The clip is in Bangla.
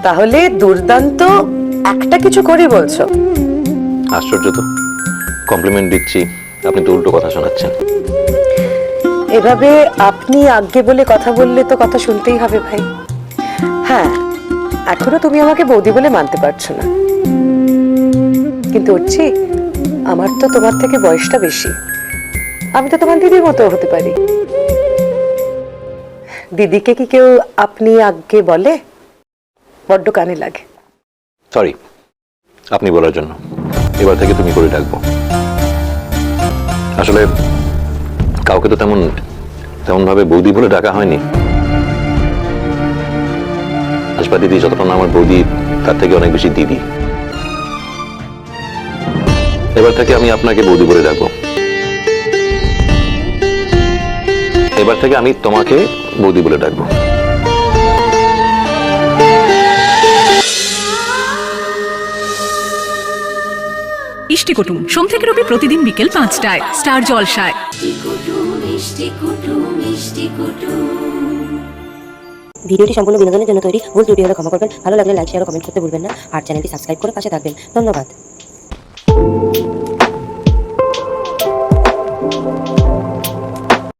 তাহলে দুর্দান্ত একটা কিছু করে বলছো? আশ্চর্য তো, কমপ্লিমেন্ট দিচ্ছি, আপনি তো উল্টো কথা শোনাচ্ছেন। এভাবে আপনি আজ্ঞে বলে কথা বললে তো কথা শুনতেই হবে ভাই। হ্যাঁ, এখনো তুমি আমাকে বৌদি বলে মানতে পারছো না, কিন্তু উঠছি আমার তো তোমার থেকে বয়সটা বেশি। আমি তো তোমার দিদির মতো হতে পারি। দিদিকে কি কেউ আপনি আজ্ঞে বলে? বড্ড কানে লাগে। সরি আপনি বলার জন্য, এবার থেকে তুমি করে ডাকবো। আসলে কাউকে তো তেমন ভাবে বৌদি বলে ডাকা হয়নি। আশপা দিদি যতটা না আমার বৌদি, তার থেকে অনেক বেশি দিদি। এবার থেকে আমি আপনাকে বৌদি বলে ডাকবো। এবার থেকে আমি তোমাকে বৌদি বলে ডাকবো। ইষ্টি কুটুম সোম থেকে রবি প্রতিদিন বিকেল 5টায় স্টার জলসায়। ভিডিওটি সম্পূর্ণ বিনোদনের জন্য তৈরি, ভুল ত্রুটি হলে ক্ষমা করবেন। ভালো লাগলে লাইক শেয়ার ও কমেন্ট করতে ভুলবেন না, আর চ্যানেলটি সাবস্ক্রাইব করে পাশে থাকবেন। ধন্যবাদ।